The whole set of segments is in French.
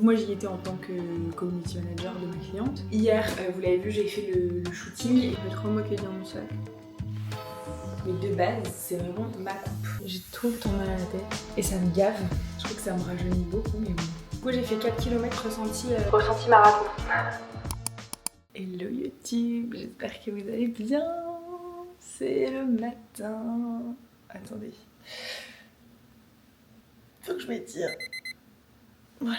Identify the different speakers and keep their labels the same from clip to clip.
Speaker 1: Moi j'y étais en tant que community manager de ma cliente. Hier, vous l'avez vu, j'ai fait le shooting et ça fait 3 mois qu'elle est dans mon sac. Mais de base, c'est vraiment ma coupe. J'ai tout le temps mal à la tête et ça me gave. Je trouve que ça me rajeunit beaucoup, mais bon. Du coup, j'ai fait 4 km ressenti marathon. Hello YouTube, j'espère que vous allez bien. C'est le matin. Attendez. Faut que je m'étire. Voilà.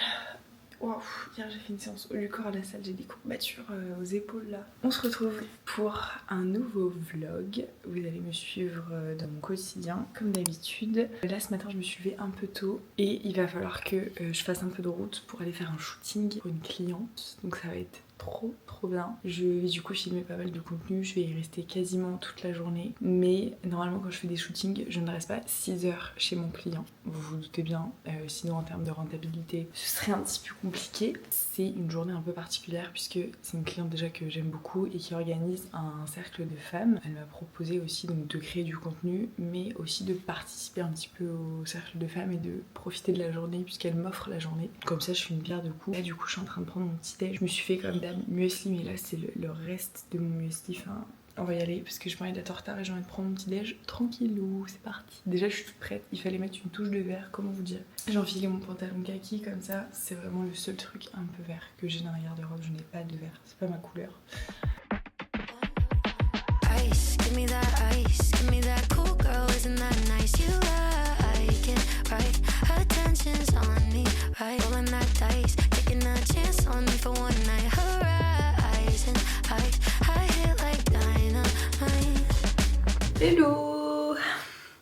Speaker 1: Waouh, hier j'ai fait une séance au corps à la salle, j'ai des courbatures aux épaules là. On se retrouve pour un nouveau vlog. Vous allez me suivre dans mon quotidien comme d'habitude. Là ce matin je me suis levée un peu tôt et il va falloir que je fasse un peu de route pour aller faire un shooting pour une cliente. Donc ça va être trop bien. Je vais du coup filmer pas mal de contenu, je vais y rester quasiment toute la journée. Mais normalement quand je fais des shootings, je ne reste pas 6 heures chez mon client. Vous vous doutez bien, sinon en termes de rentabilité, ce serait un petit peu compliqué. C'est une journée un peu particulière puisque c'est une cliente déjà que j'aime beaucoup et qui organise un cercle de femmes. Elle m'a proposé aussi donc de créer du contenu mais aussi de participer un petit peu au cercle de femmes et de profiter de la journée puisqu'elle m'offre la journée. Comme ça je suis une pierre de coups. Là du coup je suis en train de prendre mon petit thé. Je me suis fait comme d'hab muesli mais là c'est le reste de mon muesli. Enfin, on va y aller parce que je m'arrête d'être en retard et j'ai envie de prendre mon petit déj tranquillou, c'est parti. Déjà je suis toute prête, il fallait mettre une touche de vert, comment vous dire. J'ai enfilé mon pantalon kaki comme ça, c'est vraiment le seul truc un peu vert que j'ai dans l'arrière-de-robe, je n'ai pas de vert, c'est pas ma couleur. Ice, give me that ice, give me that cool girl, isn't that nice? You like it, right? Attention's on me, right? Rolling that dice, taking a chance on me for one night. Horizon, I hit like dynamite. Hello!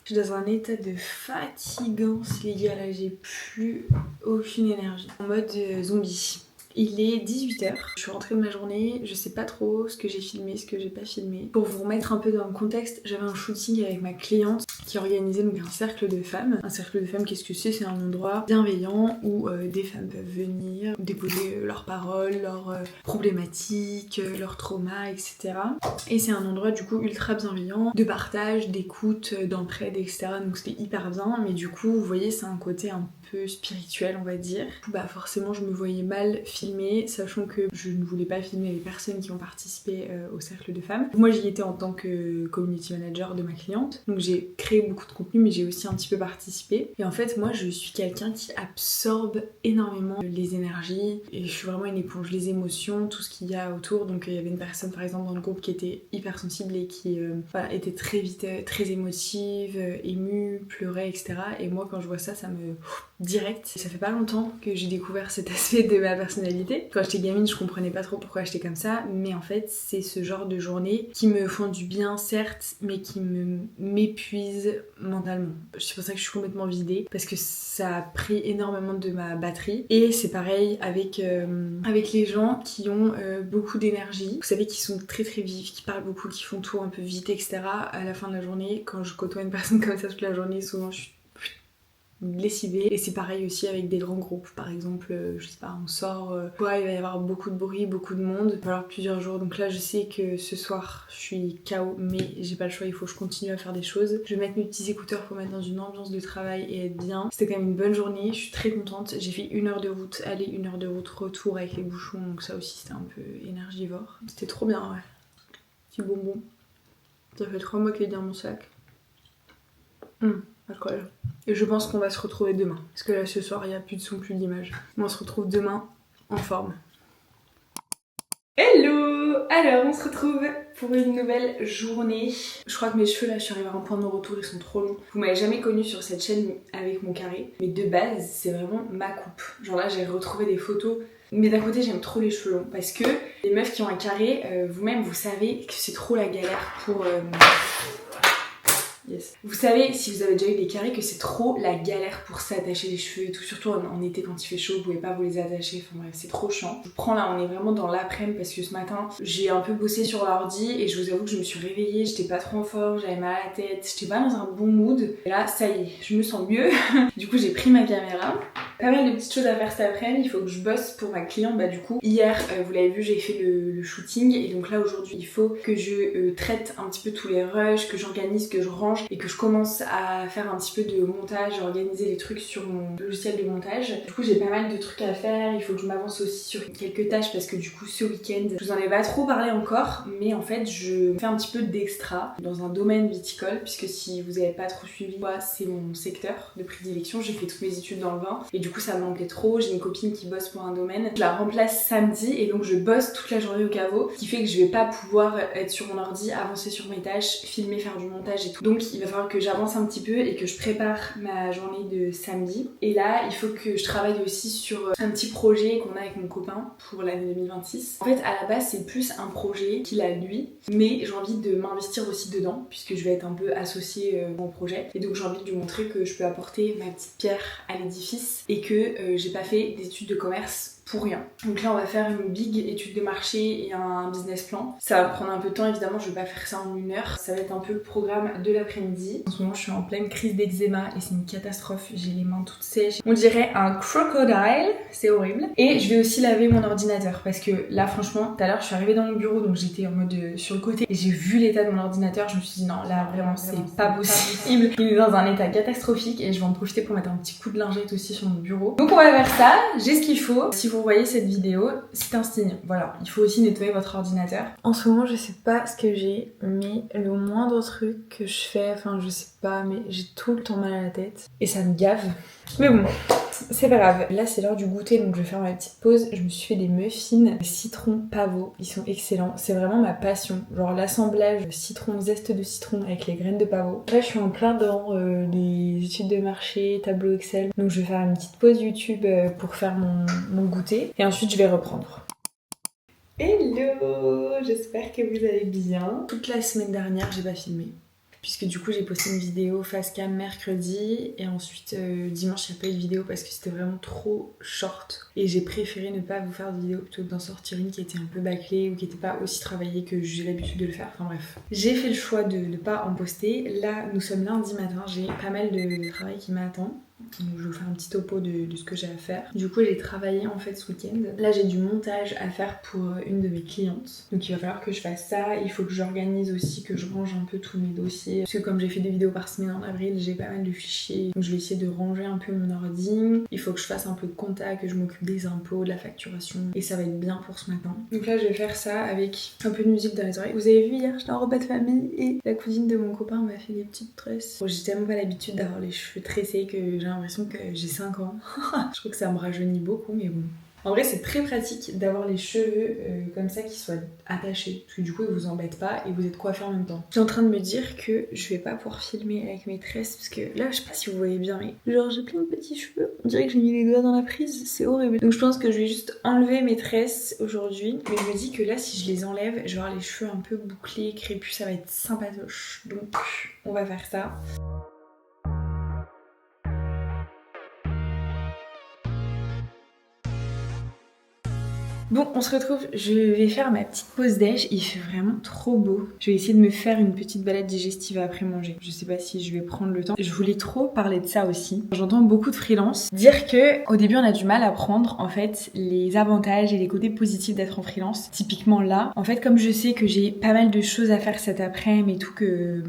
Speaker 1: Je suis dans un état de fatigance, les gars, là j'ai plus aucune énergie. En mode zombie. Il est 18h, je suis rentrée de ma journée, je sais pas trop ce que j'ai filmé, ce que j'ai pas filmé. Pour vous remettre un peu dans le contexte, j'avais un shooting avec ma cliente qui organisait donc un cercle de femmes. Un cercle de femmes, qu'est-ce que c'est? C'est un endroit bienveillant où des femmes peuvent venir déposer leurs paroles, leurs problématiques, leurs traumas, etc. Et c'est un endroit du coup ultra bienveillant, de partage, d'écoute, d'entraide, etc. Donc c'était hyper bien, mais du coup vous voyez c'est un côté un peu spirituel on va dire. Bah forcément je me voyais mal filmer, sachant que je ne voulais pas filmer les personnes qui ont participé au cercle de femmes. Moi j'y étais en tant que community manager de ma cliente, donc j'ai créé beaucoup de contenu mais j'ai aussi un petit peu participé. Et en fait moi je suis quelqu'un qui absorbe énormément les énergies et je suis vraiment une éponge, les émotions, tout ce qu'il y a autour. Donc il y avait une personne par exemple dans le groupe qui était hyper sensible et qui était très vite très émotive, émue, pleurait, etc. Et moi quand je vois ça, ça me direct. Ça fait pas longtemps que j'ai découvert cet aspect de ma personnalité. Quand j'étais gamine, je comprenais pas trop pourquoi j'étais comme ça, mais en fait, c'est ce genre de journée qui me font du bien, certes, mais qui m'épuise mentalement. C'est pour ça que je suis complètement vidée, parce que ça a pris énormément de ma batterie. Et c'est pareil avec les gens qui ont beaucoup d'énergie. Vous savez, qui sont très très vifs, qui parlent beaucoup, qui font tout un peu vite, etc. À la fin de la journée, quand je côtoie une personne comme ça toute la journée, souvent je suis lessivée. Et c'est pareil aussi avec des grands groupes, par exemple je sais pas, on sort il va y avoir beaucoup de bruit, beaucoup de monde, il va falloir plusieurs jours. Donc là je sais que ce soir je suis KO mais j'ai pas le choix, il faut que je continue à faire des choses. Je vais mettre mes petits écouteurs pour mettre dans une ambiance de travail et être bien. C'était quand même une bonne journée, je suis très contente. J'ai fait 1 heure de route aller, 1 heure de route retour avec les bouchons, donc ça aussi c'était un peu énergivore. C'était trop bien, ouais. Petit bonbon. Ça fait 3 mois qu'il est dans mon sac. Alcool. Et je pense qu'on va se retrouver demain. Parce que là ce soir il n'y a plus de son, plus d'image. On se retrouve demain en forme. Hello! Alors on se retrouve pour une nouvelle journée. Je crois que mes cheveux là, je suis arrivée à un point de retour, ils sont trop longs. Vous m'avez jamais connue sur cette chaîne avec mon carré. Mais de base c'est vraiment ma coupe. Genre là j'ai retrouvé des photos. Mais d'un côté j'aime trop les cheveux longs. Parce que les meufs qui ont un carré, vous-même vous savez que c'est trop la galère pour... Yes. Vous savez, si vous avez déjà eu des carrés, que c'est trop la galère pour s'attacher les cheveux et tout, surtout en été quand il fait chaud, vous pouvez pas vous les attacher, enfin bref, c'est trop chiant. Je prends là, on est vraiment dans l'après-midi parce que ce matin, j'ai un peu bossé sur l'ordi et je vous avoue que je me suis réveillée, j'étais pas trop en forme, j'avais mal à la tête, j'étais pas dans un bon mood. Et là, ça y est, je me sens mieux. Du coup, j'ai pris ma caméra.
Speaker 2: Pas mal de petites choses à faire cet après-midi, il faut que je bosse pour ma cliente. Bah du coup, hier, vous l'avez vu, j'ai fait le shooting et donc là aujourd'hui, il faut que je traite un petit peu tous les rushs, que j'organise, que je range et que je commence à faire un petit peu de montage, organiser les trucs sur mon logiciel de montage. Du coup, j'ai pas mal de trucs à faire, il faut que je m'avance aussi sur quelques tâches parce que du coup, ce week-end, je vous en ai pas trop parlé encore, mais en fait, je fais un petit peu d'extra dans un domaine viticole, puisque si vous avez pas trop suivi, moi, c'est mon secteur de prédilection, j'ai fait toutes mes études dans le vin et du coup, ça me manquait trop. J'ai une copine qui bosse pour un domaine, je la remplace samedi et donc je bosse toute la journée au caveau, ce qui fait que je vais pas pouvoir être sur mon ordi, avancer sur mes tâches, filmer, faire du montage et tout. Donc il va falloir que j'avance un petit peu et que je prépare ma journée de samedi. Et là, il faut que je travaille aussi sur un petit projet qu'on a avec mon copain pour l'année 2026. En fait, à la base, c'est plus un projet qu'il a lui, mais j'ai envie de m'investir aussi dedans puisque je vais être un peu associée au projet. Et donc j'ai envie de lui montrer que je peux apporter ma petite pierre à l'édifice et que j'ai pas fait d'études de commerce pour rien. Donc là on va faire une big étude de marché et un business plan. Ça va prendre un peu de temps évidemment, je vais pas faire ça en 1 heure. Ça va être un peu le programme de l'après-midi. En ce moment je suis en pleine crise d'eczéma et c'est une catastrophe, j'ai les mains toutes sèches. On dirait un crocodile, c'est horrible. Et je vais aussi laver mon ordinateur parce que là franchement tout à l'heure je suis arrivée dans mon bureau donc j'étais en mode sur le côté et j'ai vu l'état de mon ordinateur, je me suis dit non là vraiment c'est pas possible. Il est dans un état catastrophique et je vais en profiter pour mettre un petit coup de lingette aussi sur mon bureau. Donc on va faire ça, j'ai ce qu'il faut. Si vous voyez cette vidéo, c'est un signe. Voilà, il faut aussi nettoyer votre ordinateur. En ce moment, je sais pas ce que j'ai, mais le moindre truc que je fais, enfin je sais pas, mais j'ai tout le temps mal à la tête et ça me gave. Mais bon, c'est pas grave. Là, c'est l'heure du goûter, donc je vais faire ma petite pause. Je me suis fait des muffins citron pavot. Ils sont excellents. C'est vraiment ma passion. Genre l'assemblage citron, zeste de citron avec les graines de pavot. Là, je suis en plein dans les études de marché, tableau Excel. Donc je vais faire une petite pause YouTube pour faire mon goûter. Et ensuite, je vais reprendre. Hello! J'espère que vous allez bien. Toute la semaine dernière, j'ai pas filmé. Puisque du coup j'ai posté une vidéo face cam mercredi et ensuite dimanche il n'y a pas eu de vidéo parce que c'était vraiment trop short et j'ai préféré ne pas vous faire de vidéo plutôt que d'en sortir une qui était un peu bâclée ou qui n'était pas aussi travaillée que j'ai l'habitude de le faire, enfin bref. J'ai fait le choix de ne pas en poster. Là nous sommes lundi matin, j'ai pas mal de travail qui m'attend. Donc je vais vous faire un petit topo de ce que j'ai à faire. Du coup j'ai travaillé en fait ce week-end. Là j'ai du montage à faire pour une de mes clientes. Donc il va falloir que je fasse ça. Il faut que j'organise aussi, que je range un peu tous mes dossiers. Parce que comme j'ai fait des vidéos par semaine en avril, j'ai pas mal de fichiers. Donc je vais essayer de ranger un peu mon ordi. Il faut que je fasse un peu de compta, que je m'occupe des impôts, de la facturation. Et ça va être bien pour ce matin. Donc là je vais faire ça avec un peu de musique dans les oreilles. Vous avez vu hier j'étais en repas de famille et la cousine de mon copain m'a fait des petites tresses. Bon, j'ai tellement pas l'habitude d'avoir les cheveux tressés que j'ai l'impression que j'ai 5 ans. Je trouve que ça me rajeunit beaucoup, mais bon. En vrai, c'est très pratique d'avoir les cheveux comme ça qui soient attachés. Parce que du coup, ils vous embêtent pas et vous êtes coiffés en même temps. Je suis en train de me dire que je vais pas pouvoir filmer avec mes tresses parce que là, je sais pas si vous voyez bien, mais genre j'ai plein de petits cheveux. On dirait que j'ai mis les doigts dans la prise, c'est horrible. Donc je pense que je vais juste enlever mes tresses aujourd'hui. Mais je me dis que là, si je les enlève, je vais avoir les cheveux un peu bouclés, crépus, ça va être sympatoche. Donc on va faire ça. Bon, on se retrouve, je vais faire ma petite pause déj, il fait vraiment trop beau. Je vais essayer de me faire une petite balade digestive après manger. Je sais pas si je vais prendre le temps. Je voulais trop parler de ça aussi. J'entends beaucoup de freelance dire que au début on a du mal à prendre en fait les avantages et les côtés positifs d'être en freelance. Typiquement là, en fait comme je sais que j'ai pas mal de choses à faire cet après-midi et tout que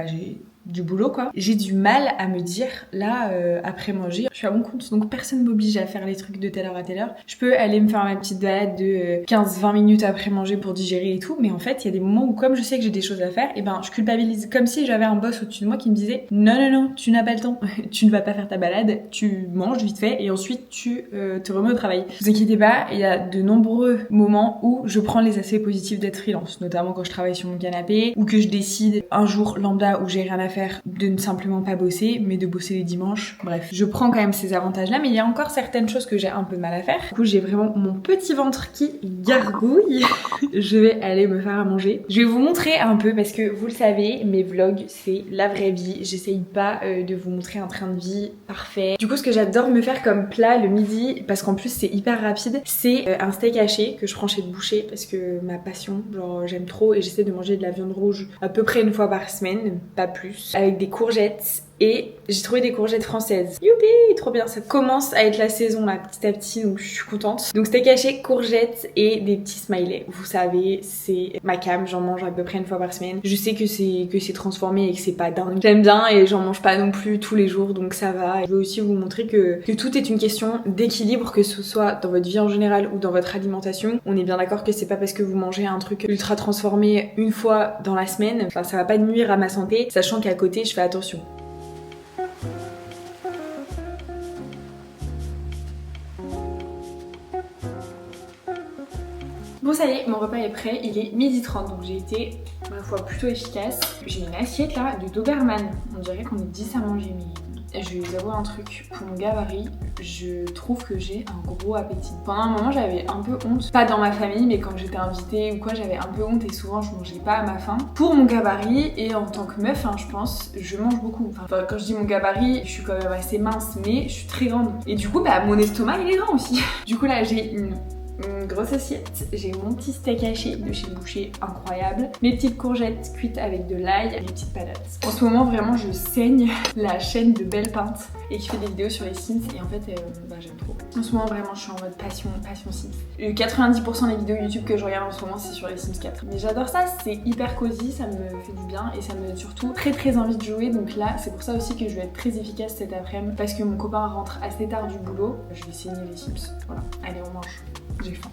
Speaker 2: j'ai du boulot quoi. J'ai du mal à me dire là après manger, je suis à mon compte donc personne m'oblige à faire les trucs de telle heure à telle heure. Je peux aller me faire ma petite balade de 15-20 minutes après manger pour digérer et tout, mais en fait il y a des moments où comme je sais que j'ai des choses à faire, et ben je culpabilise comme si j'avais un boss au-dessus de moi qui me disait non tu n'as pas le temps, tu ne vas pas faire ta balade, tu manges vite fait et ensuite tu te remets au travail. Ne vous inquiétez pas, il y a de nombreux moments où je prends les aspects positifs d'être freelance, notamment quand je travaille sur mon canapé ou que je décide un jour lambda où j'ai rien à faire de ne simplement pas bosser mais de bosser les dimanches. Bref, je prends quand même ces avantages là, mais il y a encore certaines choses que j'ai un peu de mal à faire. Du coup j'ai vraiment mon petit ventre qui gargouille. Je vais aller me faire à manger. Je vais vous montrer un peu parce que vous le savez, mes vlogs c'est la vraie vie. J'essaye pas de vous montrer un train de vie parfait. Du coup ce que j'adore me faire comme plat le midi, parce qu'en plus c'est hyper rapide, c'est un steak haché que je prends chez le boucher parce que ma passion, genre j'aime trop et j'essaie de manger de la viande rouge à peu près une fois par semaine, pas plus, avec des courgettes et j'ai trouvé des courgettes françaises. Youpi, trop bien, ça commence à être la saison là petit à petit, donc je suis contente. Donc steak haché, courgettes et des petits smileys. Vous savez, c'est ma cam, j'en mange à peu près une fois par semaine. Je sais que c'est transformé et que c'est pas dingue. J'aime bien et j'en mange pas non plus tous les jours, donc ça va. Je veux aussi vous montrer que tout est une question d'équilibre, que ce soit dans votre vie en général ou dans votre alimentation. On est bien d'accord que c'est pas parce que vous mangez un truc ultra transformé une fois dans la semaine, enfin ça va pas nuire à ma santé, sachant qu'à côté je fais attention. Bon ça y est, mon repas est prêt, il est 12h30, donc j'ai été, ma foi, plutôt efficace. J'ai une assiette là de Doberman, on dirait qu'on est 10 à manger, mais je vais vous avouer un truc, pour mon gabarit, je trouve que j'ai un gros appétit. Pendant un moment j'avais un peu honte, pas dans ma famille, mais quand j'étais invitée ou quoi, j'avais un peu honte et souvent je mangeais pas à ma faim. Pour mon gabarit, et en tant que meuf, je pense, je mange beaucoup. Enfin, quand je dis mon gabarit, je suis quand même assez mince, mais je suis très grande. Et du coup, mon estomac il est grand aussi. Du coup là j'ai une grosse assiette, j'ai mon petit steak haché de chez Boucher, incroyable, mes petites courgettes cuites avec de l'ail et mes petites patates. En ce moment vraiment je saigne la chaîne de Belle Pinte et qui fait des vidéos sur les Sims et en fait j'aime trop. En ce moment vraiment je suis en mode passion Sims. 90% des vidéos YouTube que je regarde en ce moment c'est sur les Sims 4. Mais j'adore ça, c'est hyper cosy, ça me fait du bien et ça me donne surtout très envie de jouer, donc là c'est pour ça aussi que je vais être très efficace cet après-midi parce que mon copain rentre assez tard du boulot. Je vais saigner les Sims, voilà. Allez on mange. J'ai faim.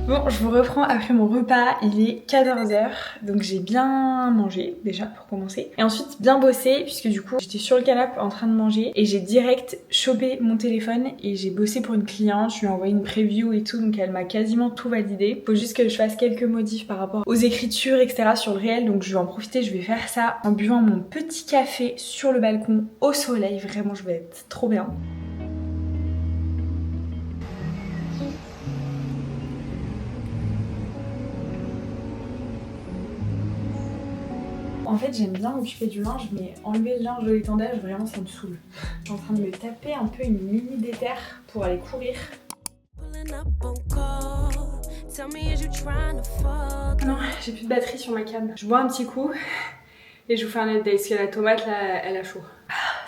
Speaker 2: Bon, je vous reprends après mon repas, il est 14h, donc j'ai bien mangé déjà pour commencer. Et ensuite bien bossé, puisque du coup j'étais sur le canapé en train de manger et j'ai direct chopé mon téléphone et j'ai bossé pour une cliente, je lui ai envoyé une preview et tout, donc elle m'a quasiment tout validé. Faut juste que je fasse quelques modifs par rapport aux écritures, etc. sur le réel, donc je vais en profiter, je vais faire ça en buvant mon petit café sur le balcon au soleil, vraiment je vais être trop bien. En fait j'aime bien m'occuper du linge, mais enlever le linge de l'étendage vraiment ça me saoule. Je suis en train de me taper un peu une mini déterre pour aller courir. Non, j'ai plus de batterie sur ma cam. Je bois un petit coup et je vous fais un update parce que la tomate là elle a chaud.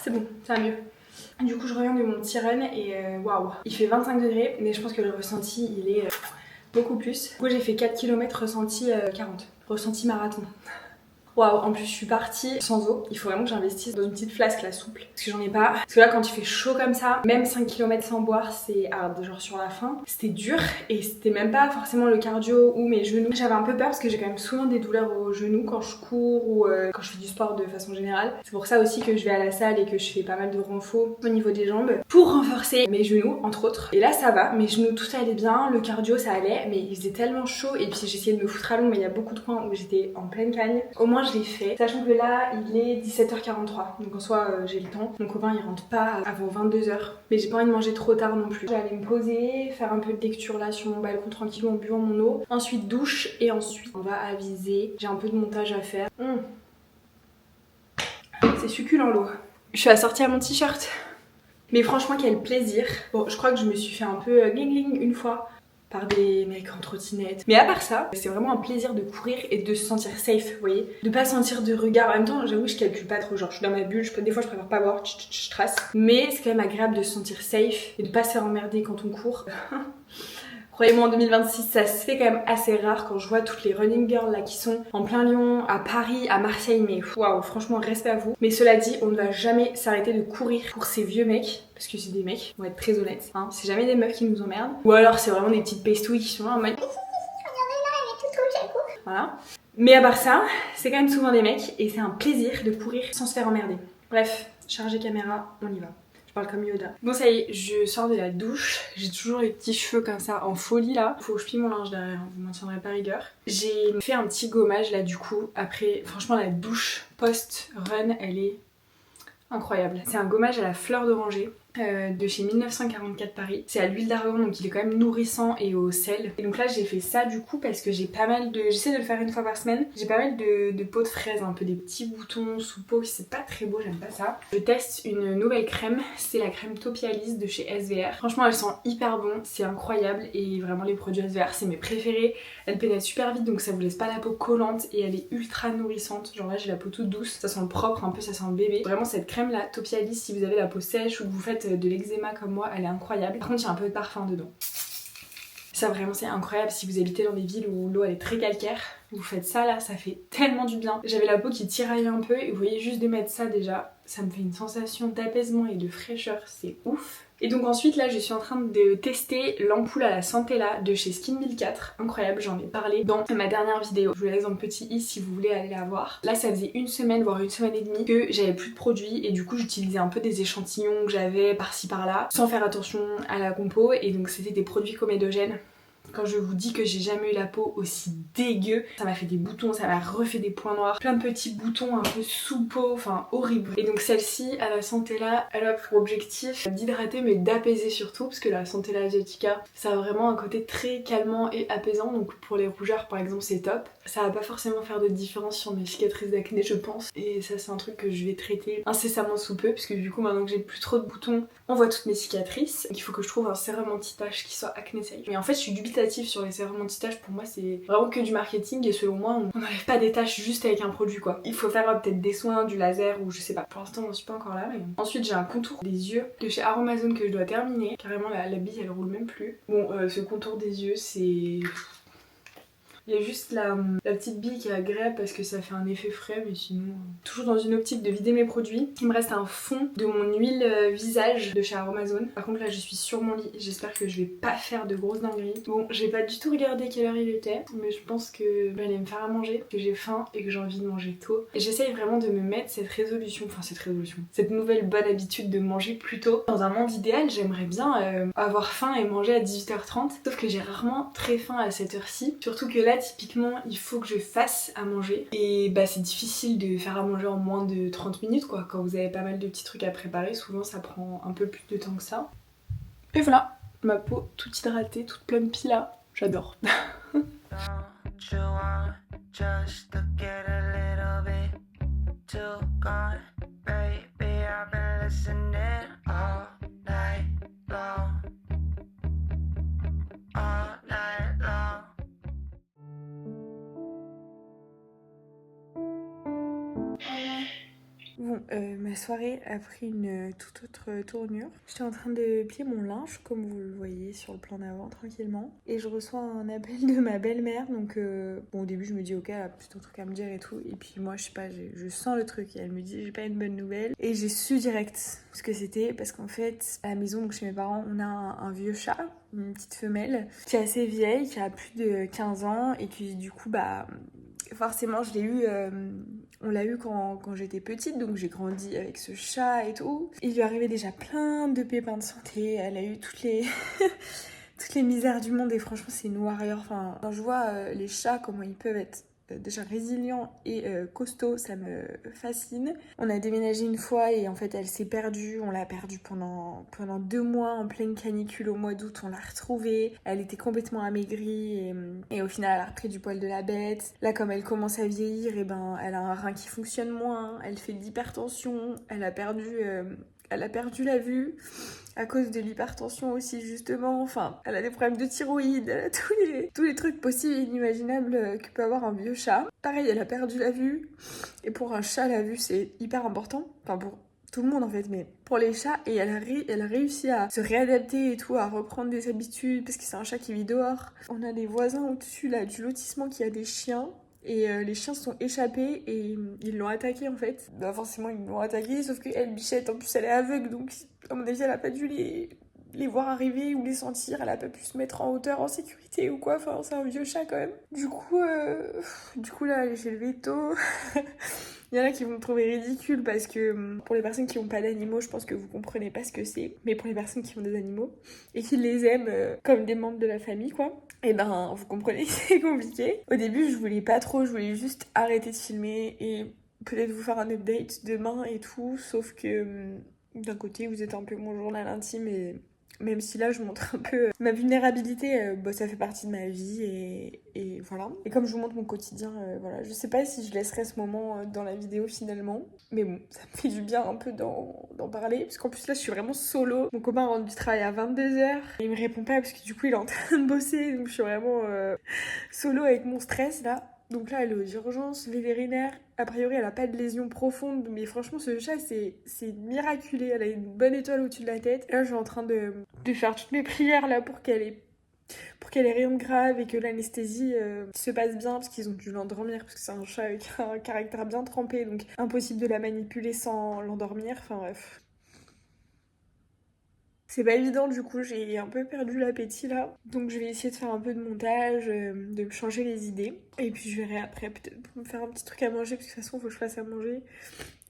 Speaker 2: C'est bon, ça va mieux. Du coup je reviens de mon petit run et waouh, il fait 25 degrés mais je pense que le ressenti il est beaucoup plus. Du coup j'ai fait 4 km ressenti 40, ressenti marathon. Waouh, en plus je suis partie sans eau, il faut vraiment que j'investisse dans une petite flasque là souple, parce que j'en ai pas. Parce que là quand il fait chaud comme ça, même 5 km sans boire, c'est genre sur la fin, c'était dur et c'était même pas forcément le cardio ou mes genoux. J'avais un peu peur parce que j'ai quand même souvent des douleurs aux genoux quand je cours ou quand je fais du sport de façon générale. C'est pour ça aussi que je vais à la salle et que je fais pas mal de renfo au niveau des jambes pour renforcer mes genoux entre autres. Et là ça va, mes genoux tout allait bien, le cardio ça allait, mais il faisait tellement chaud et puis j'essayais de me foutre à l'ombre mais il y a beaucoup de coins où j'étais en pleine cagne. Au moins je l'ai fait, sachant que là il est 17h43, donc en soi j'ai le temps. Mon copain il rentre pas avant 22h, mais j'ai pas envie de manger trop tard non plus. J'allais me poser, faire un peu de lecture là sur mon balcon tranquille en buvant mon eau, ensuite douche et ensuite on va aviser. J'ai un peu de montage à faire. C'est succulent l'eau. Je suis assortie à mon t-shirt, mais franchement quel plaisir. Bon je crois que je me suis fait un peu gling gling une fois par des mecs en trottinette. Mais à part ça, c'est vraiment un plaisir de courir et de se sentir safe, vous voyez. De pas sentir de regard. En même temps, j'avoue, je calcule pas trop. Genre, je suis dans ma bulle, des fois je préfère pas voir, je trace. Mais c'est quand même agréable de se sentir safe et de pas se faire emmerder quand on court. Croyez-moi, en 2026, ça se fait quand même assez rare quand je vois toutes les running girls là qui sont en plein Lyon, à Paris, à Marseille, mais waouh, franchement, respect à vous. Mais cela dit, on ne va jamais s'arrêter de courir pour ces vieux mecs, parce que c'est des mecs, on va être très honnêtes, hein. C'est jamais des meufs qui nous emmerdent, ou alors c'est vraiment des petites pestouilles qui sont là en mode voilà. Mais à part ça, c'est quand même souvent des mecs et c'est un plaisir de courir sans se faire emmerder. Bref, chargez caméra, on y va. Je parle comme Yoda. Bon ça y est, je sors de la douche. J'ai toujours les petits cheveux comme ça en folie là. Faut que je plie mon linge derrière, vous m'en tiendrez pas rigueur. J'ai fait un petit gommage là du coup. Après, franchement la douche post-run, elle est incroyable. C'est un gommage à la fleur d'oranger. de chez 1944 Paris. C'est à l'huile d'argan, donc il est quand même nourrissant et au sel. Et donc là j'ai fait ça du coup parce que j'ai pas mal de... J'essaie de le faire une fois par semaine. J'ai pas mal de peau de fraise, un peu des petits boutons sous peau, c'est pas très beau, j'aime pas ça. Je teste une nouvelle crème, c'est la crème Topialis de chez SVR. Franchement elle sent hyper bon, c'est incroyable et vraiment les produits SVR c'est mes préférés. Elle pénètre super vite donc ça vous laisse pas la peau collante et elle est ultra nourrissante. Genre là j'ai la peau toute douce, ça sent le propre un peu, ça sent le bébé. Vraiment cette crème là, Topialis, si vous avez la peau sèche ou que vous faites de l'eczéma comme moi, elle est incroyable. Par contre il y a un peu de parfum dedans. Ça vraiment c'est incroyable si vous habitez dans des villes où l'eau elle est très calcaire. Vous faites ça là, ça fait tellement du bien. J'avais la peau qui tiraillait un peu et vous voyez juste de mettre ça déjà, ça me fait une sensation d'apaisement et de fraîcheur, c'est ouf. Et donc ensuite là je suis en train de tester l'ampoule à la Centella de chez Skin 1004. Incroyable, j'en ai parlé dans ma dernière vidéo. Je vous laisse dans le petit i si vous voulez aller la voir. Là ça faisait une semaine voire une semaine et demie que j'avais plus de produits et du coup j'utilisais un peu des échantillons que j'avais par-ci par-là sans faire attention à la compo et donc c'était des produits comédogènes. Quand je vous dis que j'ai jamais eu la peau aussi dégueu, ça m'a fait des boutons, ça m'a refait des points noirs, plein de petits boutons un peu sous peau, enfin horrible. Et donc celle-ci, à la Centella, elle a pour objectif d'hydrater mais d'apaiser surtout, parce que la Centella asiatica, ça a vraiment un côté très calmant et apaisant, donc pour les rougeurs par exemple c'est top. Ça va pas forcément faire de différence sur mes cicatrices d'acné je pense, et ça c'est un truc que je vais traiter incessamment sous peu, puisque du coup maintenant que j'ai plus trop de boutons, on voit toutes mes cicatrices. Il faut que je trouve un sérum anti-tache qui soit acné safe. Mais en fait je suis dubitative sur les sérums anti-taches, pour moi c'est vraiment que du marketing et selon moi on n'enlève pas des taches juste avec un produit quoi. Il faut faire peut-être des soins, du laser ou je sais pas. Pour l'instant j'en suis pas encore là mais... Ensuite j'ai un contour des yeux de chez Aromazone que je dois terminer. Carrément la bille elle roule même plus. Bon ce contour des yeux c'est... Il y a juste la petite bille qui est agréable parce que ça fait un effet frais, mais sinon... Toujours dans une optique de vider mes produits. Il me reste un fond de mon huile visage de chez Aromazone. Par contre là je suis sur mon lit, j'espère que je vais pas faire de grosses dingueries. Bon j'ai pas du tout regardé quelle heure il était, mais je pense que j'allais me faire à manger, que j'ai faim et que j'ai envie de manger tôt. Et j'essaye vraiment de me mettre cette nouvelle bonne habitude de manger plus tôt. Dans un monde idéal j'aimerais bien avoir faim et manger à 18h30, sauf que j'ai rarement très faim à cette heure-ci. Surtout que là typiquement il faut que je fasse à manger et bah c'est difficile de faire à manger en moins de 30 minutes quoi. Quand vous avez pas mal de petits trucs à préparer souvent ça prend un peu plus de temps que ça. Et voilà, ma peau toute hydratée, toute plumpy là, j'adore. Bon, ma soirée a pris une toute autre tournure. J'étais en train de plier mon linge, comme vous le voyez sur le plan d'avant, tranquillement. Et je reçois un appel de ma belle-mère, donc bon, au début je me dis ok, elle a plutôt un truc à me dire et tout. Et puis moi, je sais pas, je sens le truc. Et elle me dit j'ai pas une bonne nouvelle. Et j'ai su direct ce que c'était, parce qu'en fait, à la maison, donc chez mes parents, on a un vieux chat, une petite femelle, qui est assez vieille, qui a plus de 15 ans, et qui du coup, bah... Forcément, je l'ai eu, on l'a eu quand j'étais petite, donc j'ai grandi avec ce chat et tout. Il lui arrivait déjà plein de pépins de santé, elle a eu toutes les misères du monde et franchement c'est une warrior. Enfin, quand je vois les chats, comment ils peuvent être déjà résilients et costauds, ça me fascine. On a déménagé une fois et en fait elle s'est perdue, on l'a perdue pendant 2 mois en pleine canicule au mois d'août, on l'a retrouvée, elle était complètement amaigrie et au final elle a repris du poil de la bête. Là comme elle commence à vieillir, et ben elle a un rein qui fonctionne moins, elle fait de l'hypertension, elle a perdu la vue à cause de l'hypertension aussi justement, enfin elle a des problèmes de thyroïde, elle a tous les trucs possibles et inimaginables que peut avoir un vieux chat. Pareil, elle a perdu la vue et pour un chat la vue c'est hyper important, enfin pour tout le monde en fait, mais pour les chats, et elle a réussi à se réadapter et tout, à reprendre des habitudes parce que c'est un chat qui vit dehors. On a des voisins au-dessus là du lotissement qui a des chiens. Et les chiens se sont échappés et ils l'ont attaqué en fait. Bah forcément ils l'ont attaqué, sauf qu'elle, Bichette, en plus elle est aveugle, donc à mon avis elle a pas dû les voir arriver ou les sentir, elle a pas pu se mettre en hauteur en sécurité ou quoi, enfin c'est un vieux chat quand même. Du coup là elle est chez le veto. Il y en a qui vont me trouver ridicule parce que pour les personnes qui n'ont pas d'animaux, je pense que vous comprenez pas ce que c'est. Mais pour les personnes qui ont des animaux et qui les aiment comme des membres de la famille, quoi, et ben vous comprenez que c'est compliqué. Au début, je voulais pas trop, je voulais juste arrêter de filmer et peut-être vous faire un update demain et tout, sauf que
Speaker 3: d'un côté vous êtes un peu mon journal intime et même si là je montre un peu ma vulnérabilité, ça fait partie de ma vie et voilà. Et comme je vous montre mon quotidien, voilà, je sais pas si je laisserai ce moment dans la vidéo finalement. Mais bon, ça me fait du bien un peu d'en parler. Parce qu'en plus là je suis vraiment solo. Mon copain rentre du travail à 22h. Il me répond pas parce que du coup il est en train de bosser. Donc je suis vraiment solo avec mon stress là. Donc là, elle est aux urgences vétérinaires. A priori, elle a pas de lésion profonde, mais franchement, ce chat, c'est miraculé. Elle a une bonne étoile au-dessus de la tête. Et là, je suis en train de faire toutes mes prières là pour qu'elle ait rien de grave et que l'anesthésie se passe bien parce qu'ils ont dû l'endormir parce que c'est un chat avec un caractère bien trempé, donc impossible de la manipuler sans l'endormir. Enfin bref. C'est pas évident, du coup j'ai un peu perdu l'appétit là. Donc je vais essayer de faire un peu de montage, de me changer les idées. Et puis je verrai après peut-être pour me faire un petit truc à manger, parce que de toute façon il faut que je fasse à manger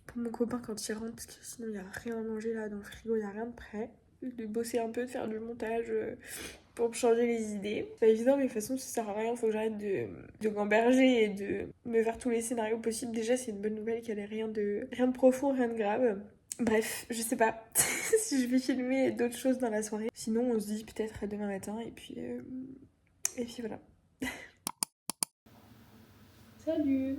Speaker 3: pour mon copain quand il rentre, parce que sinon il y a rien à manger là dans le frigo, il y a rien de prêt. De bosser un peu, de faire du montage pour me changer les idées. C'est pas évident, mais de toute façon ça sert à rien, faut que j'arrête de m'emberger et de me faire tous les scénarios possibles. Déjà c'est une bonne nouvelle qu'elle ait rien de profond, rien de grave. Bref, je sais pas si je vais filmer d'autres choses dans la soirée. Sinon, on se dit peut-être à demain matin et puis voilà. Salut!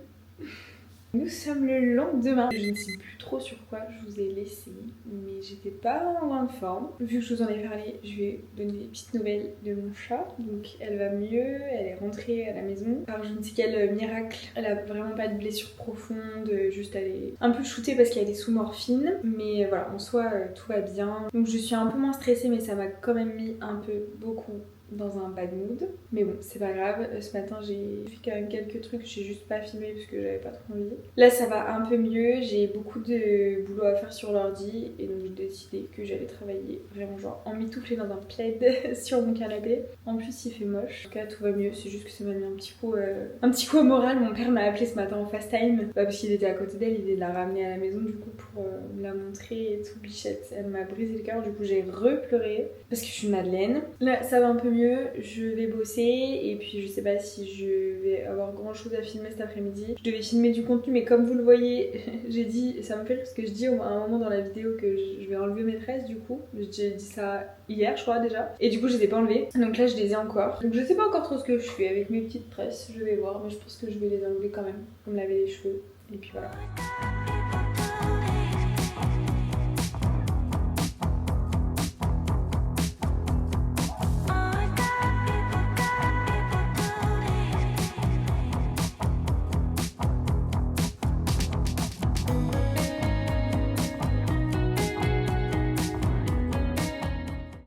Speaker 3: Nous sommes le lendemain. Je ne sais plus trop sur quoi je vous ai laissé, mais j'étais pas en grande forme. Vu que je vous en ai parlé, je vais donner des petites nouvelles de mon chat. Donc elle va mieux, elle est rentrée à la maison. Alors je ne sais quel miracle, elle a vraiment pas de blessure profonde, juste elle est un peu shootée parce qu'elle est sous morphine. Mais voilà, en soi tout va bien. Donc je suis un peu moins stressée, mais ça m'a quand même mis un peu beaucoup dans un bad mood. Mais bon, c'est pas grave. Ce matin, j'ai fait quand même quelques trucs. J'ai juste pas filmé parce que j'avais pas trop envie. Là, ça va un peu mieux. J'ai beaucoup de boulot à faire sur l'ordi. Et donc, j'ai décidé que j'allais travailler vraiment genre emmitouflée dans un plaid sur mon canapé. En plus, il fait moche. En tout cas, tout va mieux. C'est juste que ça m'a mis un petit coup au moral. Mon père m'a appelé ce matin en fast time. Parce qu'il était à côté d'elle. Il est de la ramener à la maison du coup pour me la montrer et tout. Bichette, elle m'a brisé le cœur. Du coup, j'ai repleuré parce que je suis Madeleine. Là, ça va un peu mieux. Je vais bosser et puis je sais pas si je vais avoir grand chose à filmer cet après-midi. Je devais filmer du contenu, mais comme vous le voyez, j'ai dit, ça me fait rire parce que je dis à un moment dans la vidéo que je vais enlever mes tresses du coup. J'ai dit ça hier je crois déjà, et du coup je les ai pas enlevées, donc là je les ai encore. Donc je sais pas encore trop ce que je fais avec mes petites tresses, je vais voir, mais je pense que je vais les enlever quand même pour me laver les cheveux et puis voilà.